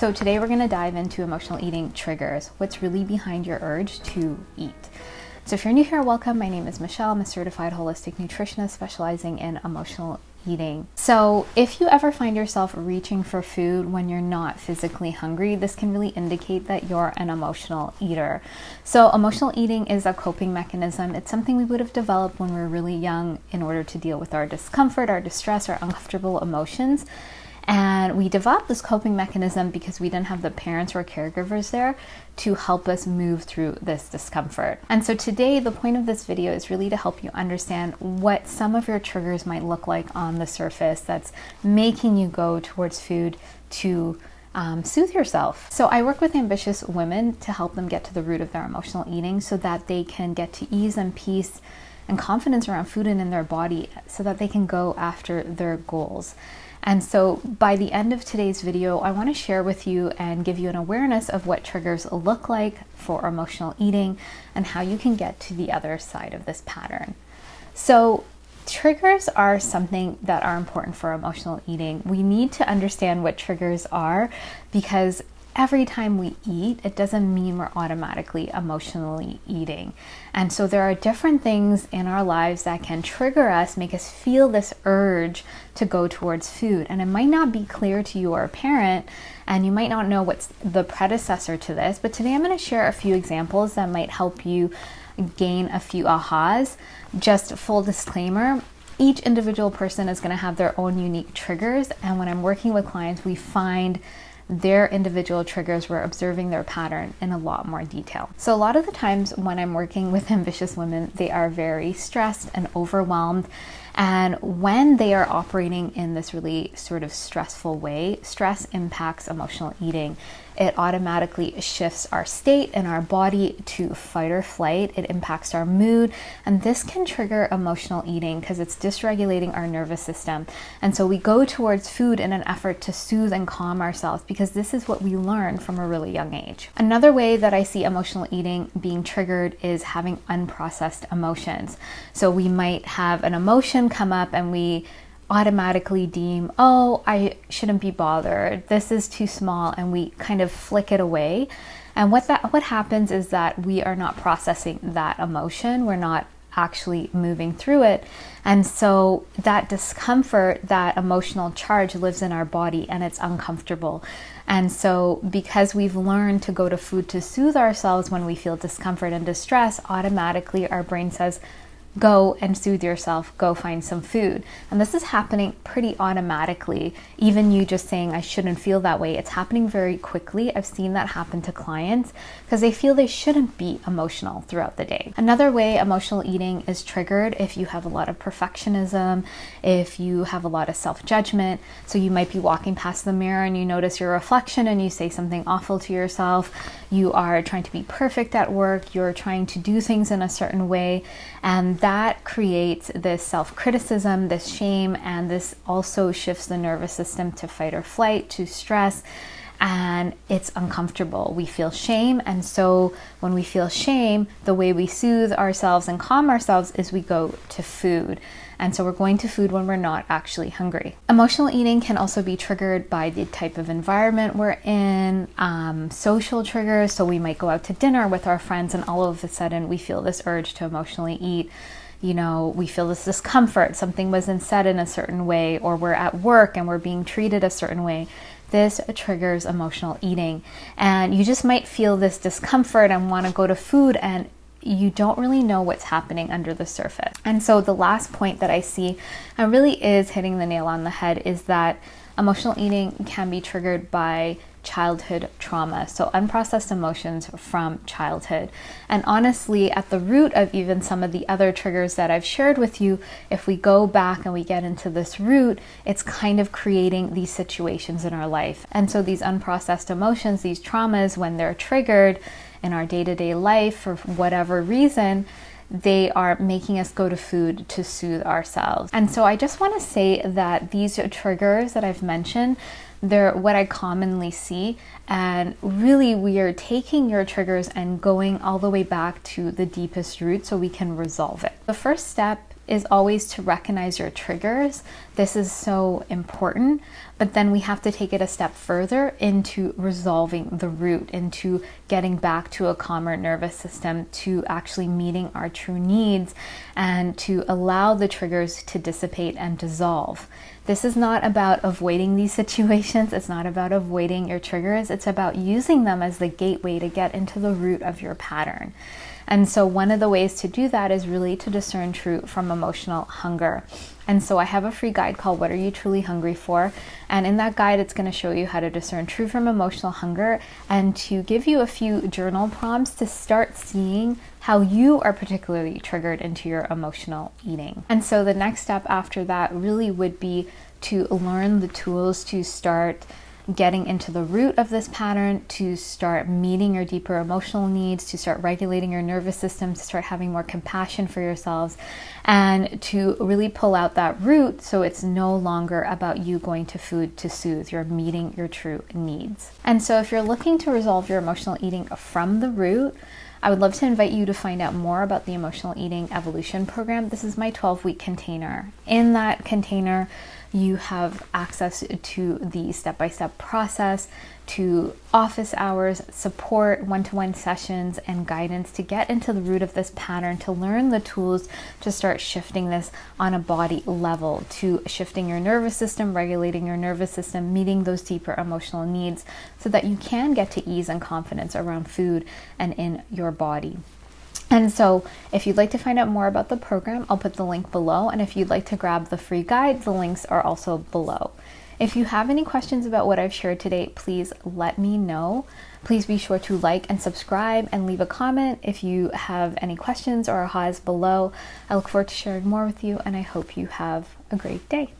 So today we're going to dive into emotional eating triggers, what's really behind your urge to eat. So if you're new here, welcome. My name is Michelle. I'm a certified holistic nutritionist specializing in emotional eating. So if you ever find yourself reaching for food when you're not physically hungry, this can really indicate that you're an emotional eater. So emotional eating is a coping mechanism. It's something we would have developed when we were really young in order to deal with our discomfort, our distress, our uncomfortable emotions. And we developed this coping mechanism because we didn't have the parents or caregivers there to help us move through this discomfort. And so today, the point of this video is really to help you understand what some of your triggers might look like on the surface that's making you go towards food to soothe yourself. So I work with ambitious women to help them get to the root of their emotional eating so that they can get to ease and peace and confidence around food and in their body so that they can go after their goals. And so by the end of today's video, I want to share with you and give you an awareness of what triggers look like for emotional eating and how you can get to the other side of this pattern. So triggers are something that are important for emotional eating. We need to understand what triggers are because every time we eat, it doesn't mean we're automatically emotionally eating. And so there are different things in our lives that can trigger us, make us feel this urge to go towards food. And it might not be clear to you or a parent, and you might not know what's the predecessor to this, but today I'm going to share a few examples that might help you gain a few ahas. Just full disclaimer, each individual person is going to have their own unique triggers. And when I'm working with clients, we find their individual triggers, we're observing their pattern in a lot more detail. So a lot of the times when I'm working with ambitious women, they are very stressed and overwhelmed. And when they are operating in this really sort of stressful way, stress impacts emotional eating. It automatically shifts our state and our body to fight or flight. It impacts our mood, and this can trigger emotional eating because it's dysregulating our nervous system. And so we go towards food in an effort to soothe and calm ourselves because this is what we learn from a really young age. Another way that I see emotional eating being triggered is having unprocessed emotions. So we might have an emotion come up and we automatically deem, oh, I shouldn't be bothered, this is too small, and we kind of flick it away. And what happens is that we are not processing that emotion, we're not actually moving through it. And so that discomfort, that emotional charge lives in our body and it's uncomfortable. And so because we've learned to go to food to soothe ourselves when we feel discomfort and distress, automatically our brain says, go and soothe yourself, go find some food. And this is happening pretty automatically. Even you just saying, I shouldn't feel that way, it's happening very quickly. I've seen that happen to clients because they feel they shouldn't be emotional throughout the day. Another way emotional eating is triggered if you have a lot of perfectionism, if you have a lot of self-judgment. So you might be walking past the mirror and you notice your reflection and you say something awful to yourself. You are trying to be perfect at work, you're trying to do things in a certain way, and that creates this self-criticism, this shame, and this also shifts the nervous system to fight or flight, to stress, and it's uncomfortable. We feel shame, and so when we feel shame, the way we soothe ourselves and calm ourselves is we go to food. And so we're going to food when we're not actually hungry. Emotional eating can also be triggered by the type of environment we're in, social triggers. So we might go out to dinner with our friends and all of a sudden we feel this urge to emotionally eat. You know, we feel this discomfort, something wasn't said in a certain way, or we're at work and we're being treated a certain way. This triggers emotional eating. And you just might feel this discomfort and want to go to food, and you don't really know what's happening under the surface. And so the last point that I see, and really is hitting the nail on the head, is that emotional eating can be triggered by childhood trauma. So unprocessed emotions from childhood. And honestly, at the root of even some of the other triggers that I've shared with you, if we go back and we get into this root, it's kind of creating these situations in our life. And so these unprocessed emotions, these traumas, when they're triggered in our day-to-day life for whatever reason, they are making us go to food to soothe ourselves. And so I just want to say that these triggers that I've mentioned, they're what I commonly see, and really we are taking your triggers and going all the way back to the deepest root so we can resolve it. The first step is always to recognize your triggers. This is so important, but then we have to take it a step further into resolving the root, into getting back to a calmer nervous system, to actually meeting our true needs, and to allow the triggers to dissipate and dissolve. This is not about avoiding these situations. It's not about avoiding your triggers. It's about using them as the gateway to get into the root of your pattern. And so one of the ways to do that is really to discern true from emotional hunger. And so I have a free guide called What Are You Truly Hungry For? And in that guide, it's going to show you how to discern true from emotional hunger and to give you a few journal prompts to start seeing how you are particularly triggered into your emotional eating. And so the next step after that really would be to learn the tools to start getting into the root of this pattern, to start meeting your deeper emotional needs, to start regulating your nervous system, to start having more compassion for yourselves, and to really pull out that root so it's no longer about you going to food to soothe. You're meeting your true needs. And so if you're looking to resolve your emotional eating from the root, I would love to invite you to find out more about the Emotional Eating Evolution Program. This is my 12-week container. In that container, you have access to the step-by-step process, to office hours, support, one-to-one sessions, and guidance to get into the root of this pattern, to learn the tools to start shifting this on a body level, to shifting your nervous system, regulating your nervous system, meeting those deeper emotional needs so that you can get to ease and confidence around food and in your body. And so if you'd like to find out more about the program, I'll put the link below. And if you'd like to grab the free guide, the links are also below. If you have any questions about what I've shared today, please let me know. Please be sure to like and subscribe and leave a comment if you have any questions or ahas below. I look forward to sharing more with you, and I hope you have a great day.